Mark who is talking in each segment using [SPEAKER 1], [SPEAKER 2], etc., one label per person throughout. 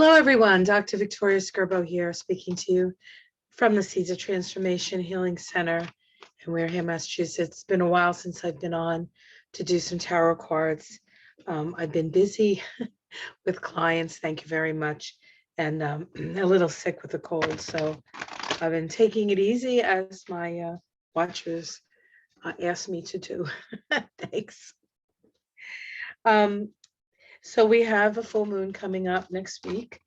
[SPEAKER 1] Hello, everyone. Dr. Victoria Skirbo here, speaking to you from the Seeds of Transformation Healing Center in Wareham, Massachusetts. It's been a while since I've been on to do some tarot cards. I've been busy with clients, thank you very much, and a little sick with a cold. So I've been taking it easy as my watchers asked me to do. Thanks. So we have a full moon coming up next week,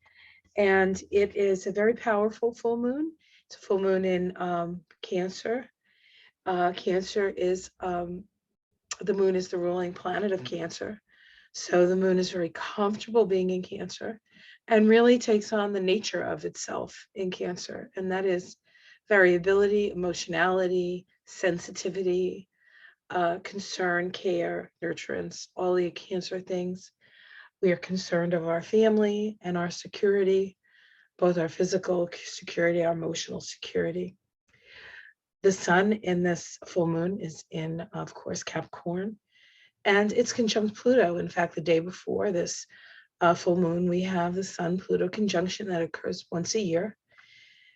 [SPEAKER 1] and it is a very powerful full moon. It's a full moon in Cancer. Cancer is, the moon is the ruling planet of Cancer. So the moon is very comfortable being in Cancer and really takes on the nature of itself in Cancer. And that is variability, emotionality, sensitivity, concern, care, nurturance, all the Cancer things. We are concerned of our family and our security, both our physical security, our emotional security. The sun in this full moon is in, of course, Capricorn, and it's conjunct Pluto. In fact, the day before this full moon, we have the Sun-Pluto conjunction that occurs once a year,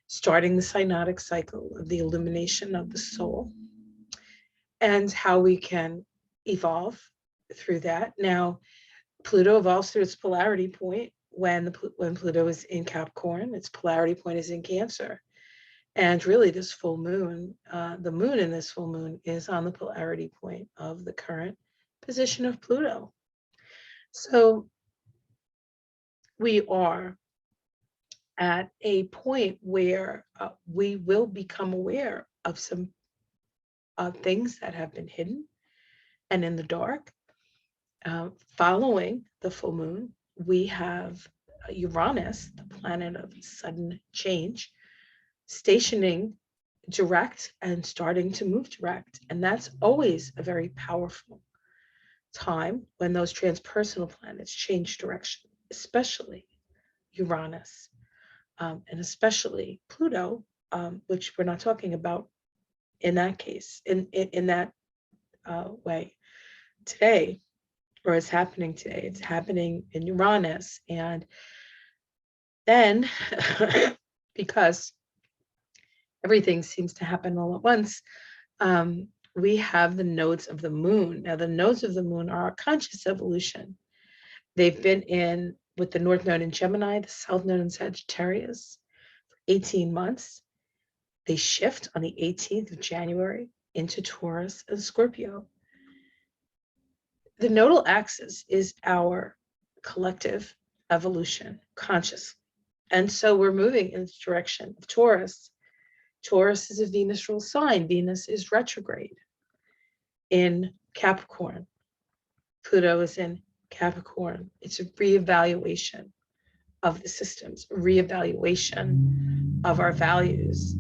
[SPEAKER 1] starting the synodic cycle of the illumination of the soul and how we can evolve through that. Now, Pluto evolves through its polarity point when Pluto is in Capricorn. Its polarity point is in Cancer. And really this full moon, the moon in this full moon is on the polarity point of the current position of Pluto. So we are at a point where we will become aware of some things that have been hidden and in the dark. Following the full moon, we have Uranus, the planet of sudden change, stationing direct and starting to move direct. And that's always a very powerful time when those transpersonal planets change direction, especially Uranus, and especially Pluto, which we're not talking about in that case, in that way today. Or it's happening today. It's happening in Uranus. And then, because everything seems to happen all at once, we have the nodes of the moon. Now, the nodes of the moon are a conscious evolution. They've been in with the North Node in Gemini, the South Node in Sagittarius for 18 months. They shift on the 18th of January into Taurus and Scorpio. The nodal axis is our collective evolution consciously. And so we're moving in the direction of Taurus. Taurus is a Venus ruled sign. Venus is retrograde in Capricorn. Pluto is in Capricorn. It's a reevaluation of the systems, a reevaluation of our values,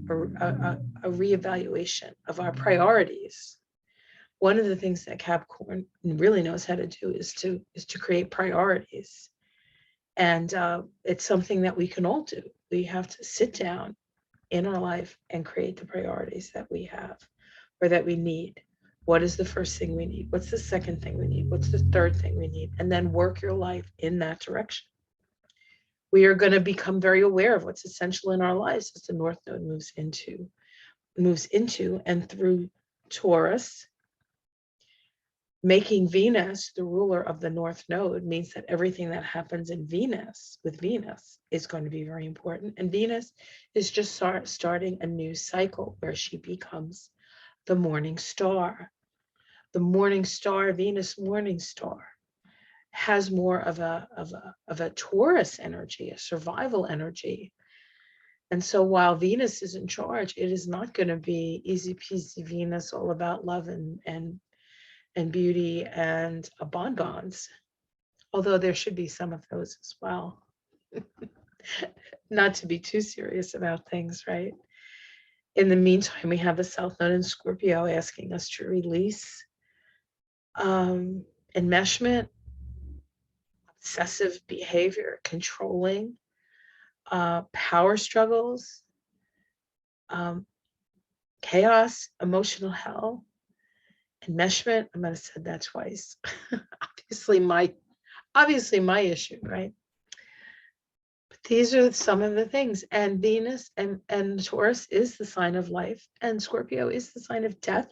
[SPEAKER 1] a reevaluation of our priorities. One of the things that Capricorn really knows how to do is to create priorities. And it's something that we can all do. We have to sit down in our life and create the priorities that we have or that we need. What is the first thing we need? What's the second thing we need? What's the third thing we need? And then work your life in that direction. We are going to become very aware of what's essential in our lives as the North Node moves into and through Taurus. Making Venus the ruler of the North Node means that everything that happens in Venus, with Venus, is going to be very important. And Venus is just starting a new cycle where she becomes the morning star. The morning star, Venus morning star, has more of a Taurus energy, a survival energy. And so while Venus is in charge, it is not going to be easy peasy Venus, all about love and beauty and bonbons, although there should be some of those as well. Not to be too serious about things, right? In the meantime, we have the South Node in Scorpio asking us to release enmeshment, obsessive behavior, controlling, power struggles, chaos, emotional hell, enmeshment. I might have said that twice. obviously my issue, right? These are some of the things. And Venus and Taurus is the sign of life, and Scorpio is the sign of death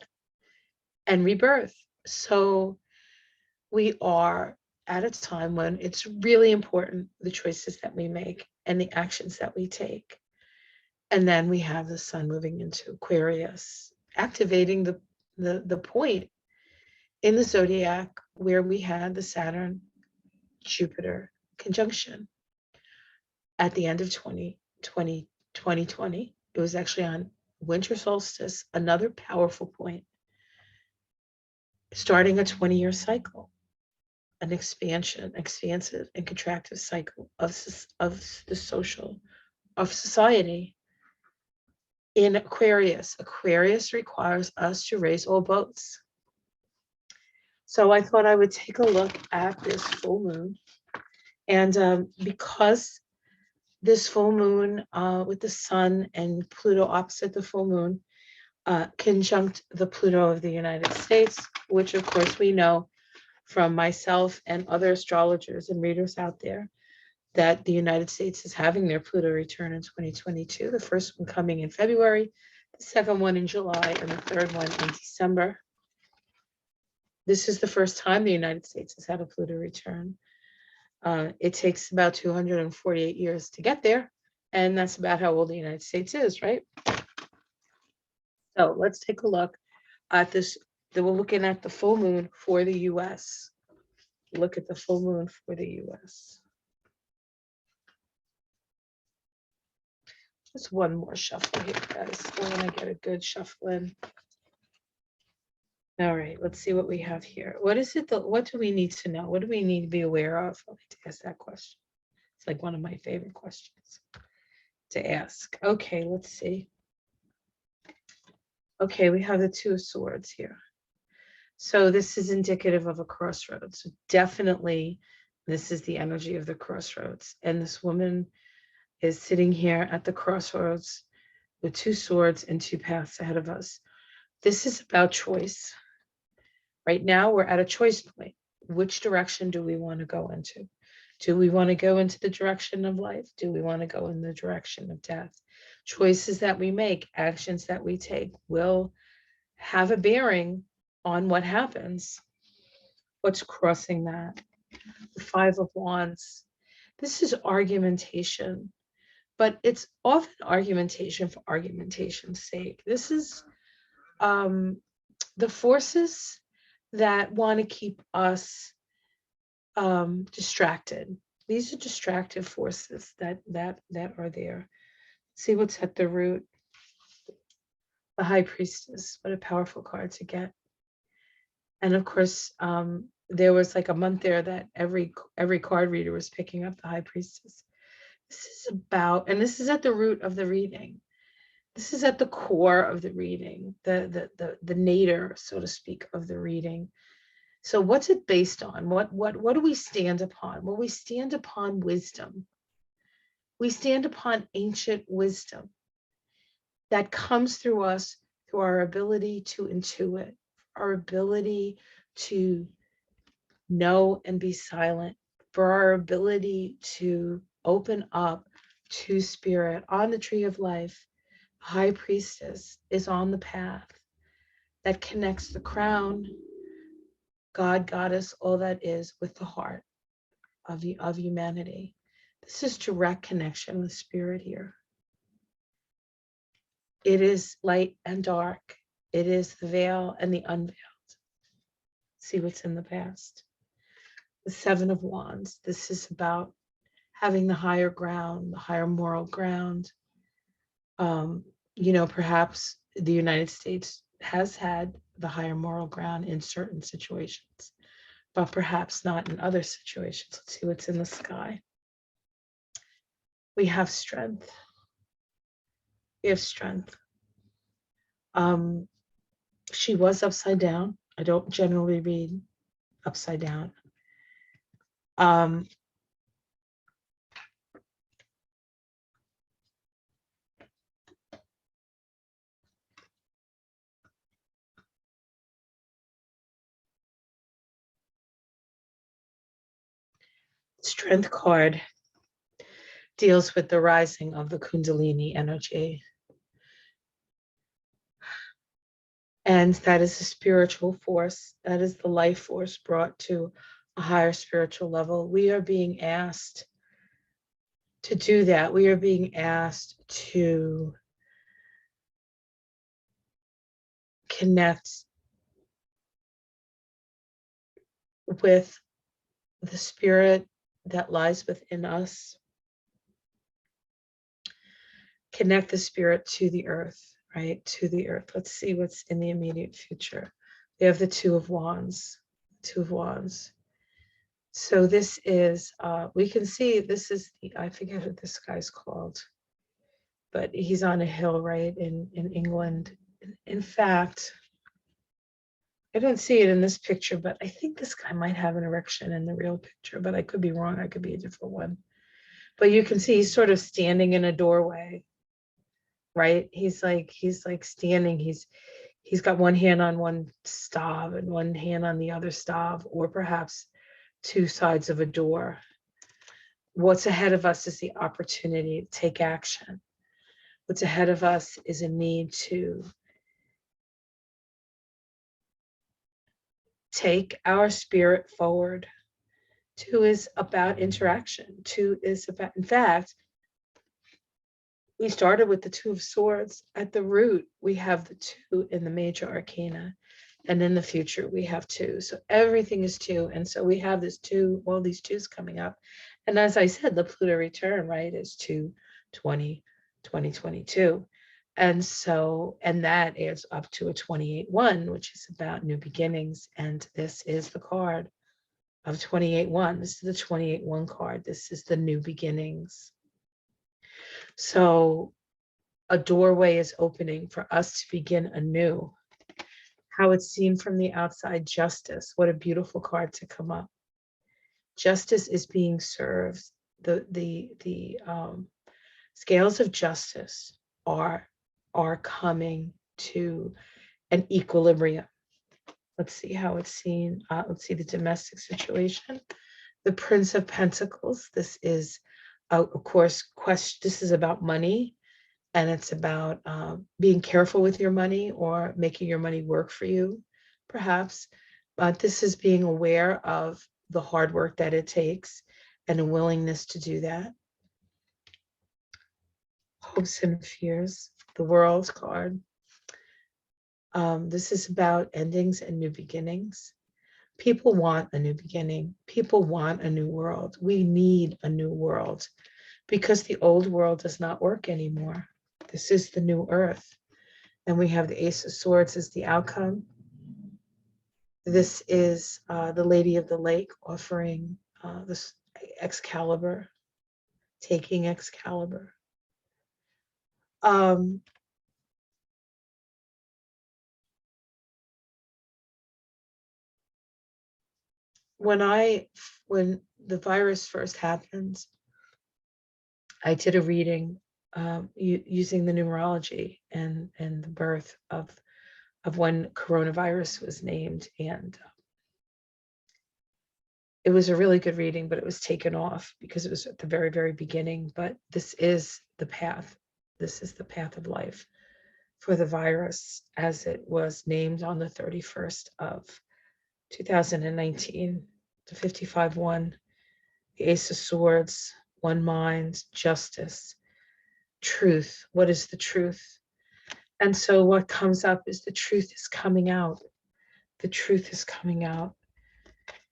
[SPEAKER 1] and rebirth. So we are at a time when it's really important, the choices that we make and the actions that we take. And then we have the sun moving into Aquarius, activating the point in the zodiac where we had the Saturn Jupiter conjunction at the end of 2020. It was actually on winter solstice, another powerful point, starting a 20-year cycle, an expansive and contractive cycle of the social, of society. In Aquarius, Aquarius requires us to raise all boats. So I thought I would take a look at this full moon. And because this full moon with the sun and Pluto opposite the full moon conjunct the Pluto of the United States, which of course we know from myself and other astrologers and readers out there that the United States is having their Pluto return in 2022, the first one coming in February, the second one in July, and the third one in December. This is the first time the United States has had a Pluto return. It takes about 248 years to get there, and that's about how old the United States is, right? So let's take a look at this. We're looking at the full moon for the US. Look at the full moon for the US. Just one more shuffle here, guys. We're gonna get a good shuffle in. All right, let's see what we have here. What is it? What do we need to know? What do we need to be aware of? Let me ask that question. It's like one of my favorite questions to ask. Okay, let's see. Okay, we have the Two of Swords here. So this is indicative of a crossroads. So definitely, this is the energy of the crossroads. And this woman is sitting here at the crossroads with two swords and two paths ahead of us. This is about choice. Right now, we're at a choice point. Which direction do we want to go into? Do we want to go into the direction of life? Do we want to go in the direction of death? Choices that we make, actions that we take will have a bearing on what happens. What's crossing that? The Five of Wands. This is argumentation, but it's often argumentation for argumentation's sake. This is the forces that want to keep us distracted. These are distractive forces that are there. See what's at the root. The High Priestess. What a powerful card to get. And of course, there was like a month there that every card reader was picking up the High Priestess. This is about, and this is at the root of the reading. This is at the core of the reading, the nadir, so to speak, of the reading. So what's it based on? What do we stand upon? Well, we stand upon wisdom. We stand upon ancient wisdom that comes through us through our ability to intuit, our ability to know and be silent, for our ability to open up to spirit. On the tree of life, High Priestess is on the path that connects the crown, God, Goddess, all that is, with the heart of humanity. This is direct connection with spirit here. It is light and dark. It is the veil and the unveiled. See what's in the past. The Seven of Wands. This is about having the higher ground, the higher moral ground. Perhaps the United States has had the higher moral ground in certain situations, but perhaps not in other situations. Let's see what's in the sky. We have strength. We have strength. She was upside down. I don't generally read upside down. Strength card. deals with the rising of the Kundalini energy. And that is a spiritual force. That is the life force brought to a higher spiritual level. We are being asked to do that. We are being asked to connect with the spirit that lies within us, connect the spirit to the earth, right? To the earth. Let's see what's in the immediate future. We have the Two of Wands, Two of Wands. So this is, we can see this is, I forget what this guy's called, but he's on a hill, right, in England. In fact, I don't see it in this picture, but I think this guy might have an erection in the real picture, but I could be wrong. I could be a different one. But you can see he's sort of standing in a doorway, right? He's like standing. He's got one hand on one stave and one hand on the other stave, or perhaps two sides of a door. What's ahead of us is the opportunity to take action. What's ahead of us is a need to take our spirit forward. Two is about interaction. Two is about, in fact, we started with the Two of Swords. At the root, we have the two in the major arcana. And in the future, we have two. So everything is two. And so we have this two, all these twos coming up. And as I said, the Pluto return, right, is 2022. And so, and that adds up to a 28-1, which is about new beginnings. And this is the card of 28-1. This is the 28-1 card. This is the new beginnings. So a doorway is opening for us to begin anew. How it's seen from the outside, justice. What a beautiful card to come up. Justice is being served. The scales of justice are coming to an equilibrium. Let's see how it's seen. Let's see the domestic situation. The Prince of Pentacles. This is, of course, this is about money, and it's about being careful with your money or making your money work for you, perhaps. But this is being aware of the hard work that it takes and a willingness to do that. Hopes and fears, the World card. This is about endings and new beginnings. People want a new beginning. People want a new world. We need a new world because the old world does not work anymore. This is the new earth. And we have the Ace of Swords as the outcome. This is the Lady of the Lake offering this Excalibur, taking Excalibur. When the virus first happened, I did a reading using the numerology and the birth of when coronavirus was named, and it was a really good reading, but it was taken off because it was at the very, very beginning. But this is the path. This is the path of life for the virus as it was named on the 31st of 2019, the 55-1, the Ace of Swords, one mind, justice, truth. What is the truth? And so what comes up is the truth is coming out. The truth is coming out.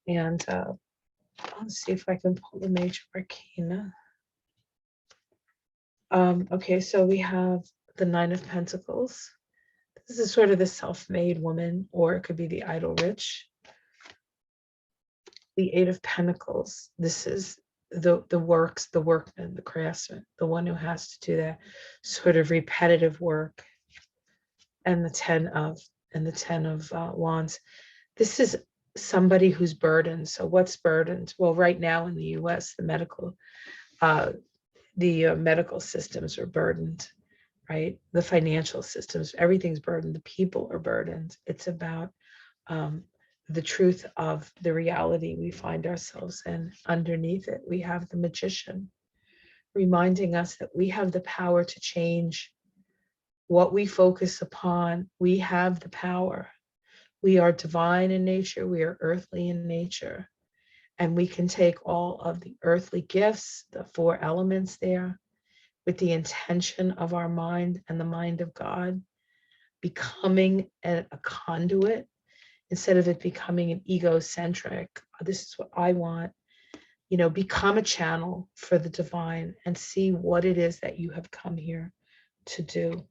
[SPEAKER 1] And let's see if I can pull the major arcana. Okay, so we have the Nine of Pentacles. This is sort of the self-made woman, or it could be the idle rich. The Eight of Pentacles. This is the workman, the craftsman, the one who has to do that sort of repetitive work. And the Ten of Wands. This is somebody who's burdened. So what's burdened? Well, right now in the US, the medical systems are burdened, right? The financial systems, everything's burdened. The people are burdened. It's about the truth of the reality we find ourselves in. Underneath it, we have the Magician. reminding us that we have the power to change what we focus upon. We have the power. We are divine in nature, we are earthly in nature, and we can take all of the earthly gifts, the four elements there, with the intention of our mind and the mind of God, becoming a conduit instead of it becoming an egocentric, this is what I want, become a channel for the divine and see what it is that you have come here to do.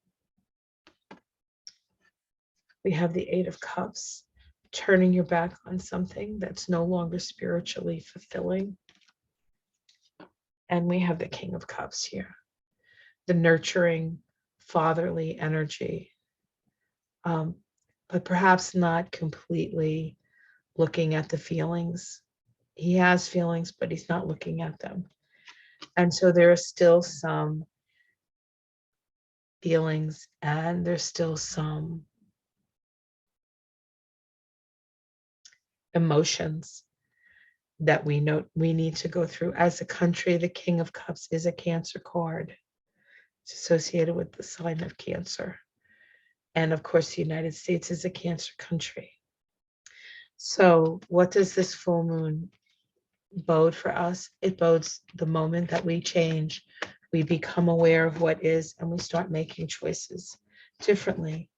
[SPEAKER 1] We have the Eight of Cups, turning your back on something that's no longer spiritually fulfilling. And we have the King of Cups here, the nurturing, fatherly energy, but perhaps not completely looking at the feelings. He has feelings, but he's not looking at them. And so there are still some feelings and there's still some emotions that we know we need to go through. As a country, the King of Cups is a Cancer card. It's associated with the sign of Cancer. And of course, the United States is a Cancer country. So what does this full moon bode for us? It bodes the moment that we change, we become aware of what is, and we start making choices differently,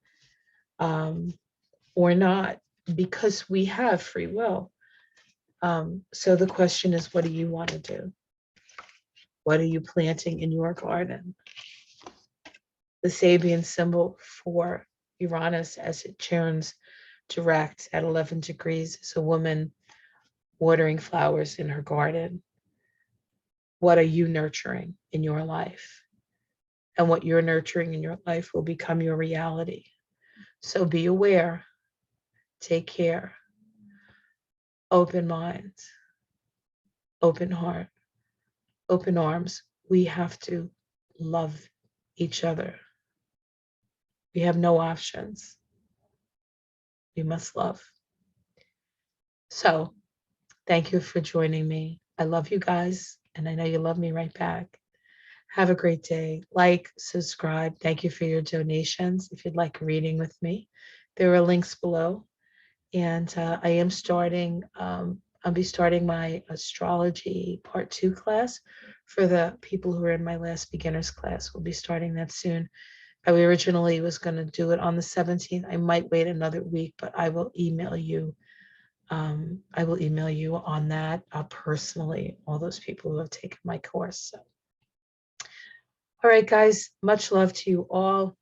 [SPEAKER 1] or not, because we have free will. So the question is, what do you want to do? What are you planting in your garden? The Sabian symbol for Uranus, as it turns direct at 11 degrees, is a woman watering flowers in her garden. What are you nurturing in your life? And what you're nurturing in your life will become your reality. So be aware, take care, open mind, open heart, open arms. We have to love each other. We have no options. We must love. So thank you for joining me. I love you guys, and I know you love me right back. Have a great day. Like, subscribe. Thank you for your donations. If you'd like a reading with me, there are links below. And I am starting, I'll be starting my astrology part 2 class for the people who are in my last beginners class. We'll be starting that soon. I originally was going to do it on the 17th. I might wait another week, but I will email you. I will email you on that personally, all those people who have taken my course. So. All right, guys, much love to you all.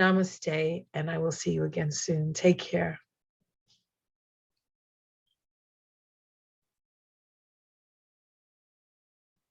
[SPEAKER 1] Namaste, and I will see you again soon. Take care.